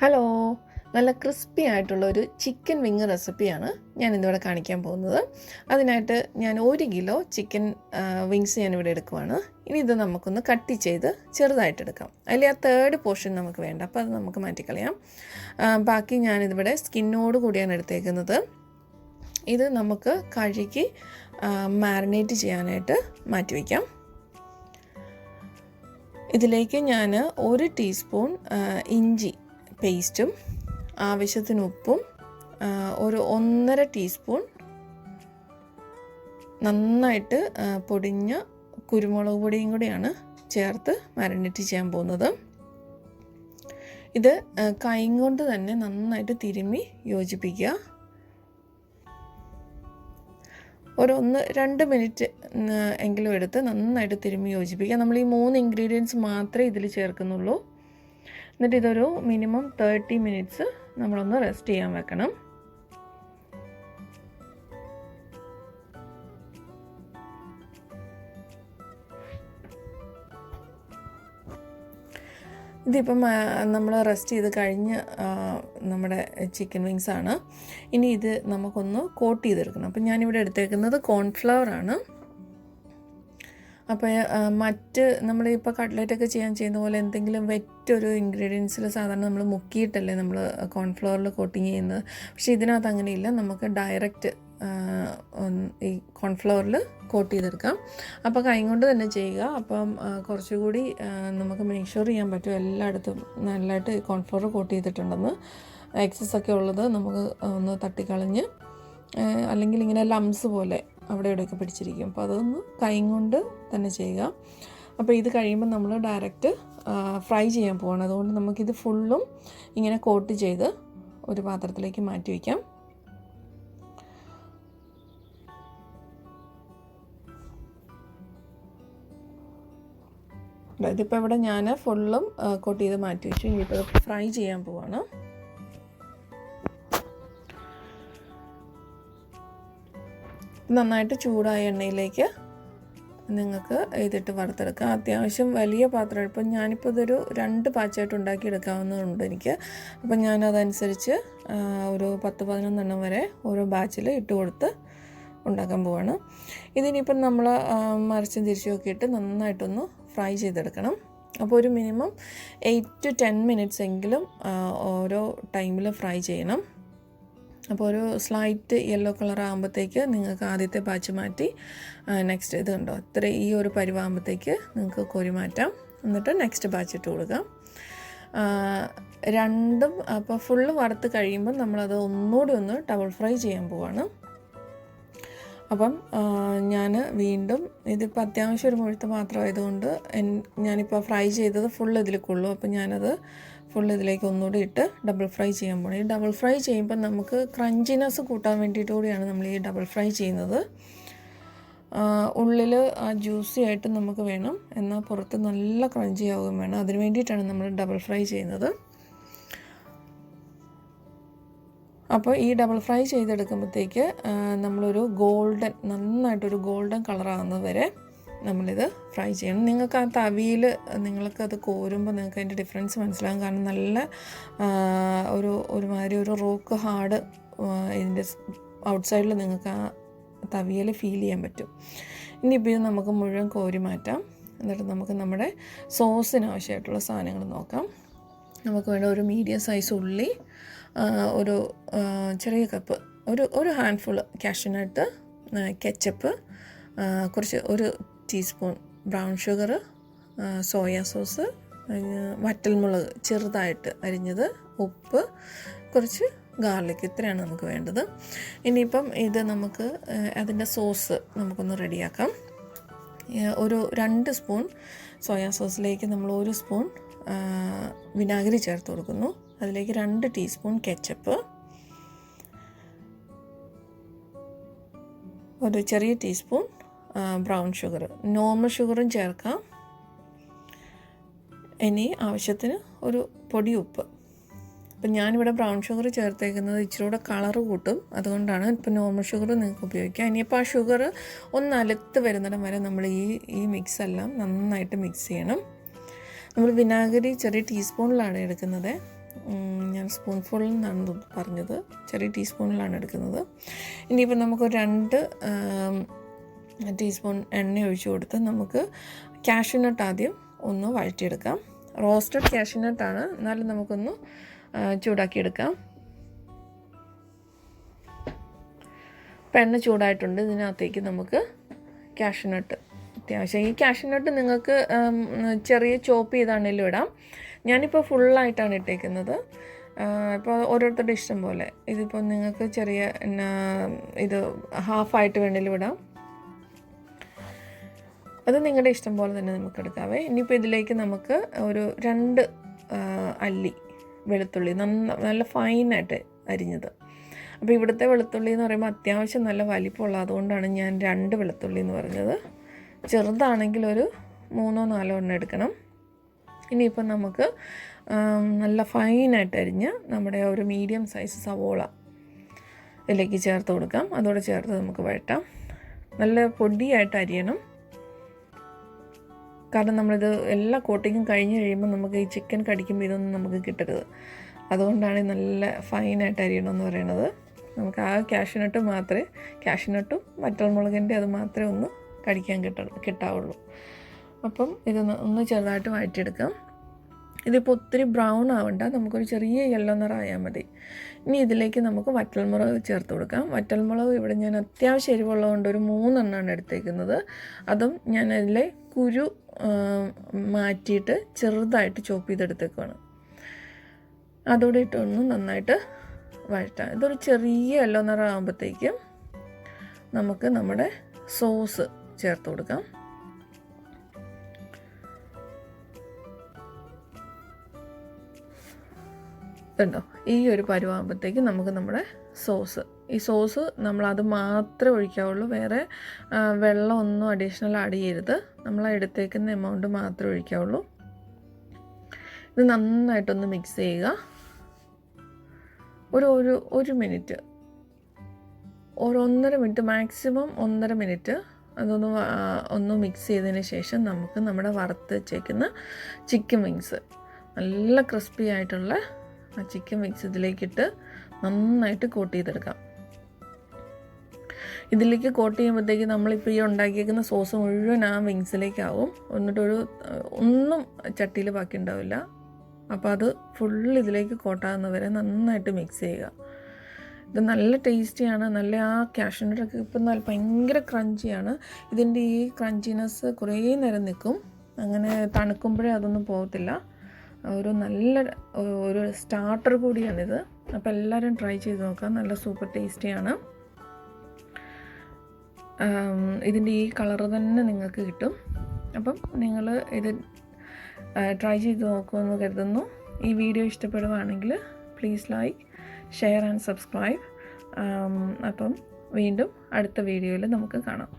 Hello, നല്ല crispy ആയിട്ടുള്ള ഒരു ചിക്കൻ വിങ് റെസിപ്പിയാണ് ഞാൻ ഇന്നിവിടെ കാണിക്കാൻ പോകുന്നത്. അതിനായിട്ട് ഞാൻ 1 കിലോ ചിക്കൻ വിങ്സ് ഞാനിവിടെ എടുക്കുവാണ്. ഇനി ഇത് നമുക്കൊന്ന് കട്ട് ചെയ്ത് ചെറുതായിട്ടെടുക്കാം. അതിൽ ആ തേർഡ് പോർഷൻ നമുക്ക് വേണ്ട, അപ്പോൾ അത് നമുക്ക് മാറ്റിക്കളയാം. ബാക്കി ഞാനിതിവിടെ സ്കിന്നോട് കൂടിയാണ് എടുത്തേക്കുന്നത്. ഇത് നമുക്ക് കഴുകി മാരിനേറ്റ് ചെയ്യാനായിട്ട് മാറ്റി വയ്ക്കാം. ഇതിലേക്ക് ഞാൻ 1 ടീസ്പൂൺ ഇഞ്ചി പേസ്റ്റും ആവശ്യത്തിന് ഉപ്പും ഒരു 1.5 ടീസ്പൂൺ നന്നായിട്ട് പൊടിഞ്ഞ കുരുമുളക് പൊടിയും കൂടിയാണ് ചേർത്ത് മാരിനേറ്റ് ചെയ്യാൻ പോകുന്നത്. ഇത് കൈ കൊണ്ട് തന്നെ നന്നായിട്ട് തിരുമ്മി യോജിപ്പിക്കുക. ഒരു 1-2 മിനിറ്റ് എങ്കിലും എടുത്ത് നന്നായിട്ട് തിരുമ്മി യോജിപ്പിക്കുക. നമ്മൾ ഈ 3 ഇൻഗ്രീഡിയൻസ് മാത്രമേ ഇതിൽ ചേർക്കുന്നുള്ളൂ. എന്നിട്ട് ഇതൊരു മിനിമം 30 മിനിറ്റ്സ് നമ്മളൊന്ന് റെസ്റ്റ് ചെയ്യാൻ വെക്കണം. ഇതിപ്പം നമ്മൾ റെസ്റ്റ് ചെയ്ത് കഴിഞ്ഞ് നമ്മുടെ ചിക്കൻ വിങ്സ് ആണ്. ഇനി ഇത് നമുക്കൊന്ന് കോട്ട് ചെയ്തെടുക്കണം. അപ്പം ഞാനിവിടെ എടുത്തേക്കുന്നത് കോൺഫ്ലവറാണ്. അപ്പോൾ മറ്റ് നമ്മളിപ്പോൾ കട്ട്ലറ്റൊക്കെ ചെയ്യുന്ന പോലെ എന്തെങ്കിലും വെറ്റൊരു ഇൻഗ്രീഡിയൻസിൽ സാധാരണ നമ്മൾ മുക്കിയിട്ടല്ലേ നമ്മൾ കോൺഫ്ലവറിൽ കോട്ടിങ് ചെയ്യുന്നത്. പക്ഷേ ഇതിനകത്ത് അങ്ങനെയില്ല, നമുക്ക് ഡയറക്റ്റ് ഈ കോൺഫ്ലവറിൽ കോട്ട് ചെയ്തെടുക്കാം. അപ്പോൾ കൈ കൊണ്ട് തന്നെ ചെയ്യുക. അപ്പം കുറച്ചുകൂടി നമുക്ക് മേക്ക് ഷുവർ ചെയ്യാൻ പറ്റും എല്ലായിടത്തും നല്ലതായിട്ട് കോൺഫ്ലവർ കോട്ട് ചെയ്തിട്ടുണ്ടെന്ന്. എക്സസ് ഒക്കെ ഉള്ളത് നമുക്ക് ഒന്ന് തട്ടിക്കളഞ്ഞ്, അല്ലെങ്കിൽ ഇങ്ങനെ ലംസ് പോലെ അവിടെ ഇവിടെയൊക്കെ പിടിച്ചിരിക്കും. അപ്പോൾ അതൊന്ന് കൈ കൊണ്ട് തന്നെ ചെയ്യുക. അപ്പോൾ ഇത് കഴിയുമ്പോൾ നമ്മൾ ഡയറക്റ്റ് ഫ്രൈ ചെയ്യാൻ പോവാണ്. അതുകൊണ്ട് നമുക്കിത് ഫുള്ളും ഇങ്ങനെ കോട്ട് ചെയ്ത് ഒരു പാത്രത്തിലേക്ക് മാറ്റി വയ്ക്കാം. ഇതിപ്പോൾ ഇവിടെ ഞാൻ ഫുള്ളും കോട്ട് ചെയ്ത് മാറ്റി വെച്ചു. ഇനിയിപ്പോൾ ഫ്രൈ ചെയ്യാൻ പോവാണ്. നന്നായിട്ട് ചൂടായ എണ്ണയിലേക്ക് നിങ്ങൾക്ക് ഇതിട്ട് വറുത്തെടുക്കാം. അത്യാവശ്യം വലിയ പാത്രം. ഇപ്പം ഞാനിപ്പോൾ ഇതൊരു 2 ബാച്ചായിട്ട് ഉണ്ടാക്കിയെടുക്കാവുന്നതുണ്ട് എനിക്ക്. അപ്പം ഞാനതനുസരിച്ച് ഒരു 10-11 വരെ ഓരോ ബാച്ചിൽ ഇട്ട് കൊടുത്ത് ഉണ്ടാക്കാൻ പോവാണ്. ഇതിനിപ്പം നമ്മൾ മറിച്ചും തിരിച്ചും ഒക്കെ ഇട്ട് നന്നായിട്ടൊന്ന് ഫ്രൈ ചെയ്തെടുക്കണം. അപ്പോൾ ഒരു മിനിമം 8-10 മിനിറ്റ്സ് എങ്കിലും ഓരോ ടൈമിൽ ഫ്രൈ ചെയ്യണം. അപ്പോൾ ഒരു സ്ലൈറ്റ് യെല്ലോ കളർ ആകുമ്പോഴത്തേക്ക് നിങ്ങൾക്ക് ആദ്യത്തെ ബാച്ച് മാറ്റി നെക്സ്റ്റ് ഇത് കണ്ടോ ഈ ഒരു പരിവാകുമ്പോഴത്തേക്ക് നിങ്ങൾക്ക് കോരി മാറ്റാം. എന്നിട്ട് നെക്സ്റ്റ് ബാച്ച് ഇട്ട് കൊടുക്കാം. രണ്ടും അപ്പോൾ ഫുള്ള് വറുത്ത് കഴിയുമ്പോൾ നമ്മളത് ഒന്നുകൂടി ഒന്ന് ഡബിൾ ഫ്രൈ ചെയ്യാൻ പോവാണ്. അപ്പം ഞാൻ വീണ്ടും ഇതിപ്പോൾ അത്യാവശ്യം ഒരു മുഴുത്ത പാത്രമായതുകൊണ്ട് ഞാനിപ്പോൾ ഫ്രൈ ചെയ്തത് ഫുൾ ഇതിൽ കൊള്ളും. അപ്പം ഞാനത് ഫുൾ ഇതിലേക്ക് ഒന്നുകൂടി ഇട്ട് ഡബിൾ ഫ്രൈ ചെയ്യാൻ പോകണം. ഈ ഡബിൾ ഫ്രൈ ചെയ്യുമ്പോൾ നമുക്ക് ക്രഞ്ചിനെസ് കൂട്ടാൻ വേണ്ടിയിട്ട് കൂടിയാണ് നമ്മൾ ഈ ഡബിൾ ഫ്രൈ ചെയ്യുന്നത്. ഉള്ളിൽ ആ ജ്യൂസി ആയിട്ട് നമുക്ക് വേണം, എന്നാൽ പുറത്ത് നല്ല ക്രഞ്ചി ആവുകയും വേണം. അതിന് വേണ്ടിയിട്ടാണ് നമ്മൾ ഡബിൾ ഫ്രൈ ചെയ്യുന്നത്. അപ്പോൾ ഈ ഡബിൾ ഫ്രൈ ചെയ്തെടുക്കുമ്പോഴത്തേക്ക് നമ്മളൊരു നന്നായിട്ടൊരു ഗോൾഡൻ കളറാകുന്നത് വരെ നമ്മളിത് ഫ്രൈ ചെയ്യണം. നിങ്ങൾക്ക് ആ തവിയിൽ നിങ്ങൾക്കത് കോരുമ്പോൾ നിങ്ങൾക്ക് അതിൻ്റെ ഡിഫറൻസ് മനസ്സിലാകും. കാരണം നല്ല ഒരുമാതിരി ഒരു റോക്ക് ഹാർഡ് ഇതിൻ്റെ ഔട്ട്സൈഡിൽ നിങ്ങൾക്ക് ആ തവിയിൽ ഫീൽ ചെയ്യാൻ പറ്റും. ഇനിയിപ്പോൾ ഇത് നമുക്ക് മുഴുവൻ കോരി മാറ്റാം. എന്നിട്ട് നമുക്ക് നമ്മുടെ സോസിന് ആവശ്യമായിട്ടുള്ള സാധനങ്ങൾ നോക്കാം. നമുക്ക് വേണ്ട ഒരു മീഡിയം സൈസ് ഉള്ളി, ഒരു ചെറിയ കപ്പ് ഒരു ഹാൻഡ്ഫുൾ കാഷ്യൂനട്ട്, കെച്ചപ്പ്, ഒരു teaspoon brown sugar, soya sauce, വറ്റൽമുളക് ചെറുതായിട്ട് അരിഞ്ഞത്, ഉപ്പ്, കുറച്ച് ഗാർലിക്. ഇത്രയാണ് നമുക്ക് വേണ്ടത്. ഇനിയിപ്പം ഇത് നമുക്ക് അതിൻ്റെ സോസ് നമുക്കൊന്ന് റെഡിയാക്കാം. ഒരു 2 സ്പൂൺ സോയാ സോസിലേക്ക് നമ്മൾ 1 സ്പൂൺ വിനാഗിരി ചേർത്ത് കൊടുക്കുന്നു. അതിലേക്ക് 2 ടീസ്പൂൺ കെച്ചപ്പ്, ഒരു ചെറിയ ടീസ്പൂൺ ബ്രൗൺ ഷുഗർ, നോർമൽ ഷുഗറും ചേർക്കാം. ഇനി ആവശ്യത്തിന് ഒരു പൊടി ഉപ്പ്. അപ്പം ഞാനിവിടെ ബ്രൗൺ ഷുഗർ ചേർത്തേക്കുന്നത് ഇച്ചിരി കൂടെ കളറ് കൂട്ടും, അതുകൊണ്ടാണ്. ഇപ്പം നോർമൽ ഷുഗർ നിങ്ങൾക്ക് ഉപയോഗിക്കാം. ഇനിയിപ്പോൾ ആ ഷുഗർ ഒന്ന് അലുത്ത് വരുന്നിടം വരെ നമ്മൾ ഈ മിക്സ് എല്ലാം നന്നായിട്ട് മിക്സ് ചെയ്യണം. നമ്മൾ വിനാഗിരി ചെറിയ ടീസ്പൂണിലാണ് എടുക്കുന്നത്. ഞാൻ സ്പൂൺഫുള്ളിൽ നിന്നാണ് പറഞ്ഞത്, ചെറിയ ടീസ്പൂണിലാണ് എടുക്കുന്നത്. ഇനിയിപ്പോൾ നമുക്ക് 2 ടീസ്പൂൺ എണ്ണ ഒഴിച്ച് കൊടുത്ത് നമുക്ക് കാഷ്യൂനട്ട് ആദ്യം ഒന്ന് വഴറ്റിയെടുക്കാം. റോസ്റ്റഡ് കാഷ്യൂനട്ടാണ്, എന്നാലും നമുക്കൊന്ന് ചൂടാക്കിയെടുക്കാം. ഇപ്പം എണ്ണ ചൂടായിട്ടുണ്ട്. ഇതിനകത്തേക്ക് നമുക്ക് കാഷ്യൂനട്ട് അത്യാവശ്യം, ഈ കാഷ്യൂനട്ട് നിങ്ങൾക്ക് ചെറിയ ചോപ്പ് ചെയ്താണെങ്കിലും ഇടാം. ഞാനിപ്പോൾ ഫുള്ളായിട്ടാണ് ഇട്ടേക്കുന്നത്. ഇപ്പോൾ ഓരോരുത്തരുടെ ഇഷ്ടം പോലെ, ഇതിപ്പോൾ നിങ്ങൾക്ക് ചെറിയ ഇത് ഹാഫായിട്ട് വേണമെങ്കിലും ഇടാം. അത് നിങ്ങളുടെ ഇഷ്ടം പോലെ തന്നെ നമുക്ക് എടുക്കാവേ. ഇനിയിപ്പോൾ ഇതിലേക്ക് നമുക്ക് ഒരു 2 അല്ലി വെളുത്തുള്ളി നല്ല ഫൈനായിട്ട് അരിഞ്ഞത്. അപ്പോൾ ഇവിടുത്തെ വെളുത്തുള്ളി എന്ന് പറയുമ്പോൾ അത്യാവശ്യം നല്ല വലിപ്പമുള്ള, അതുകൊണ്ടാണ് ഞാൻ 2 വെളുത്തുള്ളി എന്ന് പറഞ്ഞത്. ചെറുതാണെങ്കിൽ ഒരു 3-4 എണ്ണം എടുക്കണം. ഇനിയിപ്പം നമുക്ക് നല്ല ഫൈനായിട്ട് അരിഞ്ഞ് നമ്മുടെ ഒരു മീഡിയം സൈസ് സവോള ഇതിലേക്ക് ചേർത്ത് കൊടുക്കാം. അതോടെ ചേർത്ത് നമുക്ക് വഴറ്റാം. നല്ല പൊടിയായിട്ട് അരിയണം, കാരണം നമ്മളിത് എല്ലാ കോട്ടിങ്ങും കഴിഞ്ഞ് കഴിയുമ്പോൾ നമുക്ക് ഈ ചിക്കൻ കടിക്കുമ്പോൾ ഇതൊന്നും നമുക്ക് കിട്ടരുത്. അതുകൊണ്ടാണ് നല്ല ഫൈനായിട്ട് അരിയണമെന്ന് പറയുന്നത്. നമുക്ക് ആ കാഷ്യൂനട്ടും വറ്റൽമുളകിൻ്റെ അത് മാത്രമേ ഒന്ന് കടിക്കാൻ കിട്ടാവുള്ളൂ. അപ്പം ഇതൊന്ന് ചെറുതായിട്ട് വഴറ്റിയെടുക്കാം. ഇതിപ്പോൾ ഒത്തിരി ബ്രൗൺ ആവണ്ട, നമുക്കൊരു ചെറിയ യെല്ലോ നിറമായാൽ മതി. ഇനി ഇതിലേക്ക് നമുക്ക് വറ്റൽമുളക് ചേർത്ത് കൊടുക്കാം. വറ്റൽമുളക് ഇവിടെ ഞാൻ അത്യാവശ്യം എരിവുള്ളതുകൊണ്ട് ഒരു 3 എണ്ണമാണ് എടുത്തേക്കുന്നത്. അതും ഞാൻ അതിലെ കുരു മാറ്റിയിട്ട് ചെറുതായിട്ട് ചോപ്പ് ചെയ്തെടുത്തേക്കാണ്. അതോടെ ഇട്ടൊന്ന് നന്നായിട്ട് വഴറ്റാം. ഇതൊരു ചെറിയ യെല്ലോ നിറം ആകുമ്പോഴത്തേക്കും നമുക്ക് നമ്മുടെ സോസ് ചേർത്ത് കൊടുക്കാം. ഇതുണ്ടോ, ഈ ഒരു പരുവാകുമ്പോഴത്തേക്കും നമുക്ക് നമ്മുടെ ഈ സോസ് നമ്മളത് മാത്രമേ ഒഴിക്കാവുള്ളൂ. വേറെ വെള്ളമൊന്നും അഡീഷണൽ ആഡ് ചെയ്യരുത്. നമ്മൾ എടുത്തേക്കുന്ന എമൗണ്ട് മാത്രമേ ഒഴിക്കാവുള്ളൂ. ഇത് നന്നായിട്ടൊന്ന് മിക്സ് ചെയ്യുക. ഒരു മിനിറ്റ്, ഒരു 1.5 മിനിറ്റ്, മാക്സിമം 1.5 മിനിറ്റ് ഒന്ന് മിക്സ് ചെയ്തതിന് ശേഷം നമുക്ക് നമ്മുടെ വറുത്ത് വെച്ചേക്കുന്ന ചിക്കൻ വിങ്സ്, നല്ല ക്രിസ്പി ആയിട്ടുള്ള ആ ചിക്കൻ വിങ്സ് ഇതിലേക്കിട്ട് നന്നായിട്ട് കോട്ട് ചെയ്തെടുക്കാം. ഇതിലേക്ക് കോട്ട് ചെയ്യുമ്പോഴത്തേക്ക് നമ്മളിപ്പോൾ ഈ ഉണ്ടാക്കിയേക്കുന്ന സോസ് മുഴുവൻ ആ വിങ്സിലേക്കാവും. ഒന്നും ചട്ടിയിൽ ബാക്കി ഉണ്ടാവില്ല. അപ്പോൾ അത് ഫുൾ ഇതിലേക്ക് കോട്ടാകുന്നവരെ നന്നായിട്ട് മിക്സ് ചെയ്യുക. ഇത് നല്ല ടേസ്റ്റിയാണ്. നല്ല ആ കാഷ്യൂനട്ടൊക്കെ ഇപ്പം ഭയങ്കര ക്രഞ്ചിയാണ്. ഇതിൻ്റെ ഈ ക്രഞ്ചിനെസ് കുറേ നേരം നിൽക്കും. അങ്ങനെ തണുക്കുമ്പോഴേ അതൊന്നും പോകത്തില്ല. ഒരു സ്റ്റാർട്ടർ കൂടിയാണിത്. അപ്പോൾ എല്ലാവരും ട്രൈ ചെയ്ത് നോക്കാം. നല്ല സൂപ്പർ ടേസ്റ്റിയാണ്. ഇതിൻ്റെ ഈ കളറ് തന്നെ നിങ്ങൾക്ക് കിട്ടും. അപ്പം നിങ്ങൾ ഇത് ട്രൈ ചെയ്ത് നോക്കുമെന്ന് കരുതുന്നു. ഈ വീഡിയോ ഇഷ്ടപ്പെടുവാണെങ്കിൽ please like, share and subscribe. അപ്പം വീണ്ടും അടുത്ത വീഡിയോയിൽ നമുക്ക് കാണാം.